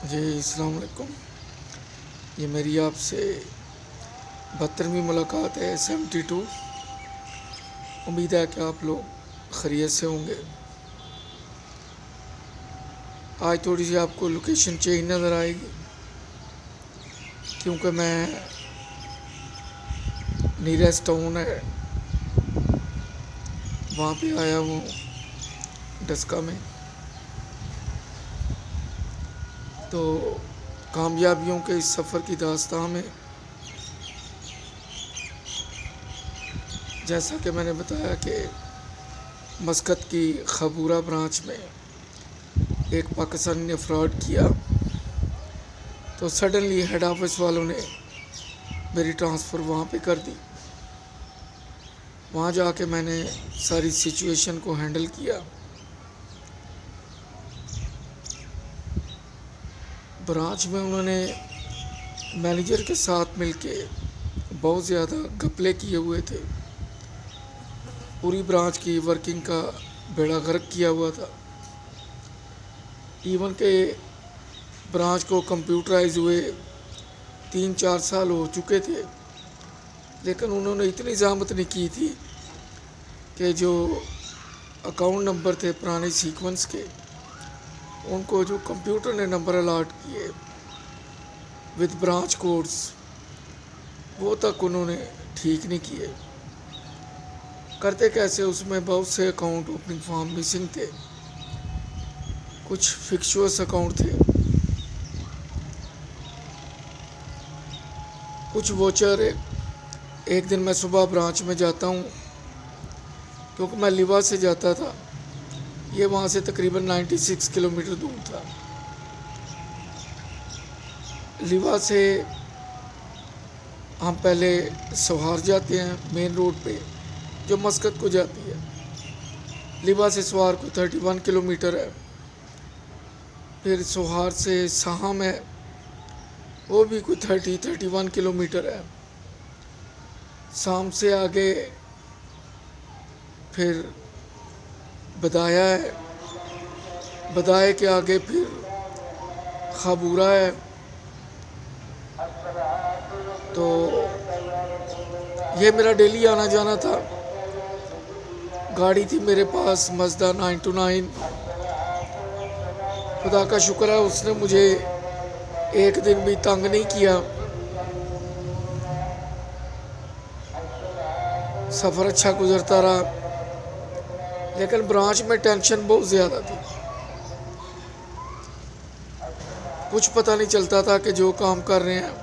जी अस्सलाम वालेकुम। ये मेरी आपसे 72वीं मुलाकात है 72। उम्मीद है कि आप लोग खैरियत से होंगे। आज थोड़ी सी आपको लोकेशन चेंज नज़र आएगी क्योंकि मैं नीरेस्ट टाउन है वहाँ पे आया हूँ डस्का में। तो कामयाबियों के इस सफ़र की दास्तान में जैसा कि मैंने बताया कि मस्कत की खबूरा ब्रांच में एक पाकिस्तानी ने फ्रॉड किया, तो सडनली हेड ऑफिस वालों ने मेरी ट्रांसफ़र वहाँ पे कर दी। वहाँ जाके मैंने सारी सिचुएशन को हैंडल किया। ब्रांच में उन्होंने मैनेजर के साथ मिलके बहुत ज़्यादा घपले किए हुए थे। पूरी ब्रांच की वर्किंग का बेड़ा गर्क किया हुआ था। इवन के ब्रांच को कंप्यूटराइज हुए 3-4 साल हो चुके थे, लेकिन उन्होंने इतनी ज़हमत नहीं की थी कि जो अकाउंट नंबर थे पुराने सीक्वेंस के, उनको जो कंप्यूटर ने नंबर अलाट किए विद ब्रांच कोड्स, वो तक उन्होंने ठीक नहीं किए। करते कैसे, उसमें बहुत से अकाउंट ओपनिंग फॉर्म मिसिंग थे, कुछ फिक्चुअस अकाउंट थे, कुछ वोचर। एक दिन मैं सुबह ब्रांच में जाता हूँ क्योंकि मैं लिवा से जाता था, ये वहाँ से तकरीबन 96 किलोमीटर दूर था। लिवा से हम पहले सवार जाते हैं मेन रोड पे जो मस्कत को जाती है। लिवा से सवार को 31 किलोमीटर है। फिर सोहार से साहम है, वो भी कोई 31 किलोमीटर है। शाम से आगे फिर बदाया है, बदाए के आगे फिर खबूरा है। तो ये मेरा डेली आना जाना था। गाड़ी थी मेरे पास मज़दा 929। खुदा का शुक्र है उसने मुझे एक दिन भी तंग नहीं किया। सफ़र अच्छा गुजरता रहा, लेकिन ब्रांच में टेंशन बहुत ज़्यादा थी। कुछ पता नहीं चलता था कि जो काम कर रहे हैं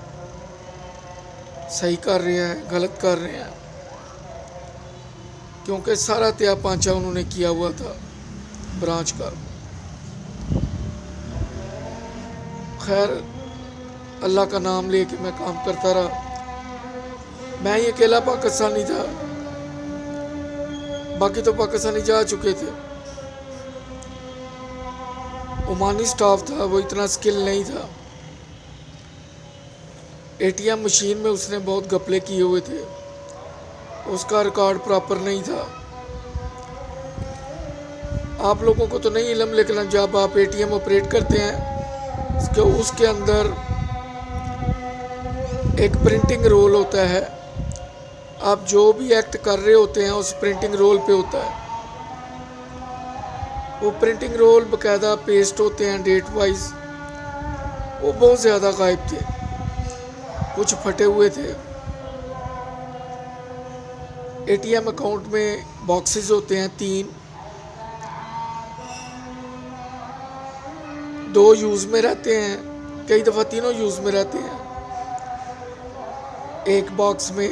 सही कर रहे हैं गलत कर रहे हैं, क्योंकि सारा त्या पांचा उन्होंने किया हुआ था ब्रांच का। खैर अल्लाह का नाम लेके मैं काम करता रहा। मैं ही अकेला पाकिस्तानी था, बाकी तो पाकिस्तानी जा चुके थे। ओमानी स्टाफ था, वो इतना स्किल नहीं था। एटीएम मशीन में उसने बहुत घपले किए हुए थे, उसका रिकॉर्ड प्रॉपर नहीं था। आप लोगों को तो नहीं इल्म, लेकिन जब आप एटीएम ऑपरेट करते हैं उसके अंदर एक प्रिंटिंग रोल होता है। आप जो भी एक्ट कर रहे होते हैं उस प्रिंटिंग रोल पे होता है। वो प्रिंटिंग रोल बाकायदा पेस्ट होते हैं डेट वाइज। वो बहुत ज़्यादा गायब थे, कुछ फटे हुए थे। एटीएम अकाउंट में बॉक्सेस होते हैं 3, 2 यूज़ में रहते हैं, कई दफ़ा तीनों यूज़ में रहते हैं। एक बॉक्स में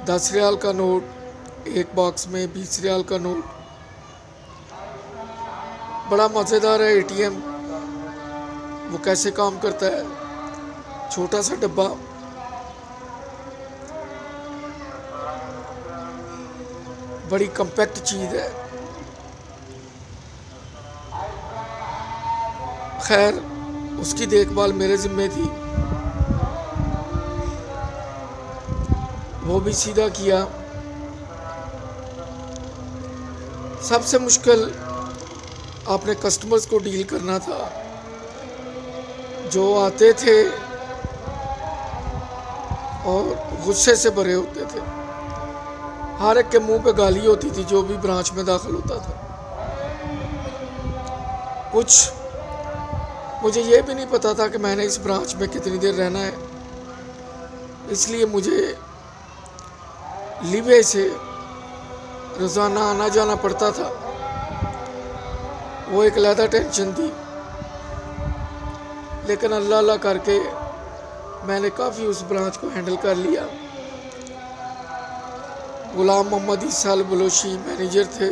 10 रियाल का नोट, एक बॉक्स में 20 रियाल का नोट। बड़ा मज़ेदार है एटीएम, वो कैसे काम करता है। छोटा सा डब्बा, बड़ी कम्पैक्ट चीज़ है। खैर उसकी देखभाल मेरे ज़िम्मे थी, वो भी सीधा किया। सबसे मुश्किल आपने कस्टमर्स को डील करना था। जो आते थे और गुस्से से भरे होते थे। हर एक के मुंह पे गाली होती थी जो भी ब्रांच में दाखिल होता था। कुछ मुझे ये भी नहीं पता था कि मैंने इस ब्रांच में कितनी देर रहना है, इसलिए मुझे लीवे से रोज़ाना आना जाना पड़ता था। वो एक अलग टेंशन थी, लेकिन अल्लाह अल्लाह करके मैंने काफ़ी उस ब्रांच को हैंडल कर लिया। गुलाम मोहम्मद ईसाल बलोची मैनेजर थे,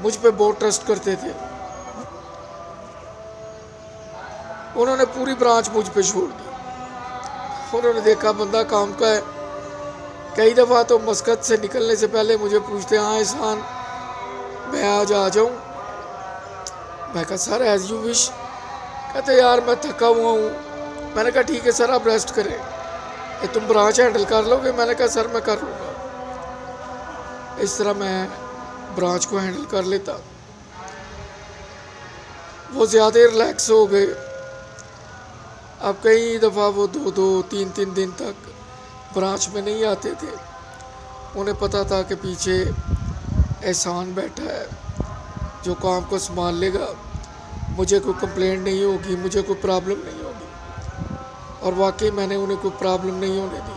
मुझ पे बहुत ट्रस्ट करते थे। उन्होंने पूरी ब्रांच मुझ पे छोड़ दी। उन्होंने देखा बंदा काम का है। कई दफ़ा तो मस्कत से निकलने से पहले मुझे पूछते, हाँ एहसान मैं आज आ जाऊँ? मैं कहा सर एज यू विश। कहते यार मैं थका हुआ हूँ। मैंने कहा ठीक है सर आप रेस्ट करें, ये तुम ब्रांच हैंडल कर लोगे? मैंने कहा सर मैं कर लूँगा। इस तरह मैं ब्रांच को हैंडल कर लेता। वो ज़्यादा रिलैक्स हो गए। अब कई दफ़ा वो 2-3 दिन तक ब्रांच में नहीं आते थे। उन्हें पता था कि पीछे एहसान बैठा है जो काम को संभाल लेगा, मुझे कोई कंप्लेंट नहीं होगी, मुझे कोई प्रॉब्लम नहीं होगी। और वाकई मैंने उन्हें कोई प्रॉब्लम नहीं होने दी।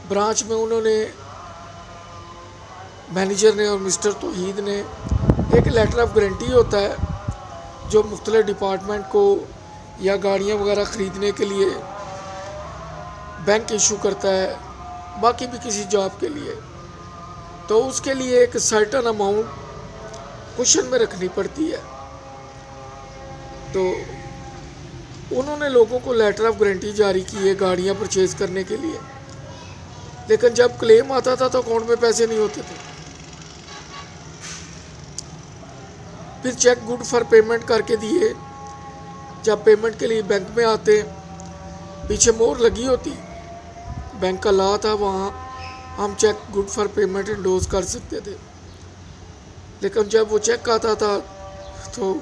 ब्रांच में उन्होंने, मैनेजर ने और मिस्टर तौहीद ने, एक लेटर ऑफ गारंटी होता है जो मुख्तलिफ डिपार्टमेंट को या गाड़ियाँ वगैरह ख़रीदने के लिए बैंक इशू करता है, बाकी भी किसी जॉब के लिए, तो उसके लिए एक सर्टन अमाउंट कुशन में रखनी पड़ती है। तो उन्होंने लोगों को लेटर ऑफ गारंटी जारी की है गाड़ियाँ परचेज़ करने के लिए, लेकिन जब क्लेम आता था तो अकाउंट में पैसे नहीं होते थे। फिर चेक गुड फॉर पेमेंट करके दिए। जब पेमेंट के लिए बैंक में आते, पीछे मोहर लगी होती, बैंक का ला था, वहाँ हम cheque good for payment endorse कर सकते थे। लेकिन जब वो चेक आता था तो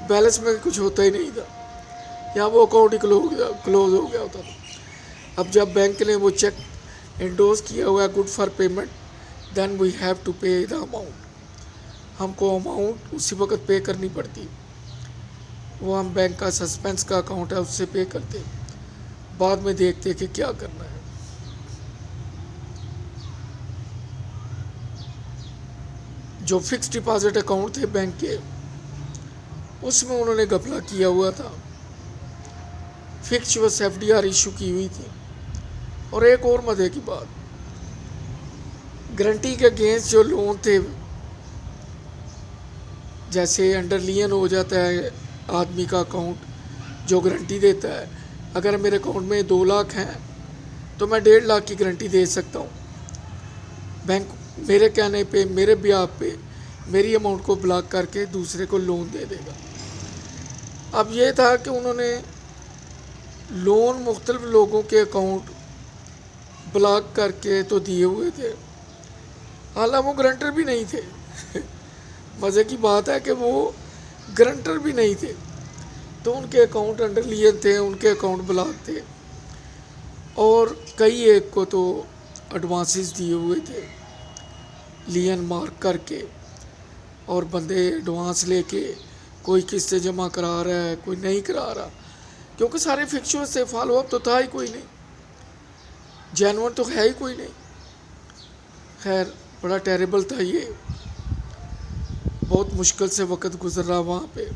बैलेंस में कुछ होता ही नहीं था, या वो अकाउंट ही क्लोज हो गया होता था। अब जब बैंक ने वो चेक इंडोज किया हुआ good for payment, then we have to pay the amount. हमको अमाउंट उसी वक्त पे करनी पड़ती। वो हम बैंक का सस्पेंस का अकाउंट है उससे पे करते, बाद में देखते कि क्या करना है। जो फिक्स डिपॉजिट अकाउंट थे बैंक के, उसमें उन्होंने घपला किया हुआ था। फिक्स बस FDR इशू की हुई थी। और एक और मजे की बात, गारंटी के अगेंस्ट जो लोन थे, जैसे अंडरलियन हो जाता है आदमी का अकाउंट जो गारंटी देता है, अगर मेरे अकाउंट में 2 लाख हैं तो मैं 1.5 लाख की गारंटी दे सकता हूँ। बैंक मेरे कहने पे, मेरे ब्याज पे मेरी अमाउंट को ब्लॉक करके दूसरे को लोन दे देगा। अब ये था कि उन्होंने लोन मुख्तलिफ लोगों के अकाउंट ब्लॉक करके तो दिए हुए थे, हालांकि वो गारंटर भी नहीं थे। मज़े की बात है कि वो गारंटर भी नहीं थे, तो उनके अकाउंट अंडरलियन थे, उनके अकाउंट ब्लॉक थे। और कई एक को तो एडवांसेस दिए हुए थे लियन मार्क करके, और बंदे एडवांस लेके कोई किस्तें जमा करा रहा है, कोई नहीं करा रहा, क्योंकि सारे फिक्चर्स से फॉलो अप तो था ही कोई नहीं, जेन्युइन तो है ही कोई नहीं। खैर बड़ा टेरेबल था ये, बहुत मुश्किल से वक्त गुजर रहा वहाँ पे।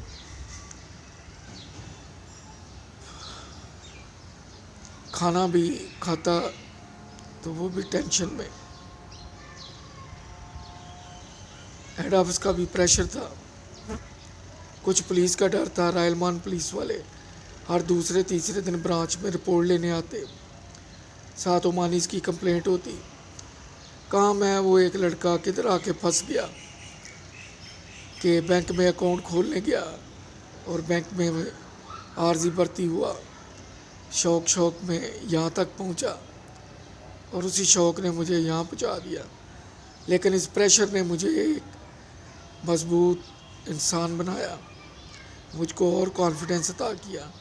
खाना भी खाता तो वो भी टेंशन में, हेड ऑफिस का भी प्रेशर था, कुछ पुलिस का डर था। रायलमान पुलिस वाले हर दूसरे तीसरे दिन ब्रांच में रिपोर्ट लेने आते, साथ ओमानीस की कंप्लेंट होती। कहाँ मैं वो एक लड़का किधर आके फंस गया कि बैंक में अकाउंट खोलने गया और बैंक में आर्जी भर्ती हुआ, शौक में यहाँ तक पहुँचा, और उसी शौक ने मुझे यहाँ पहुँचा दिया। लेकिन इस प्रेशर ने मुझे एक मजबूत इंसान बनाया, मुझको और कॉन्फिडेंस अता किया।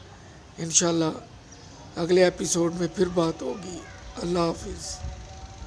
इंशाल्लाह अगले एपिसोड में फिर बात होगी। अल्लाह हाफिज़।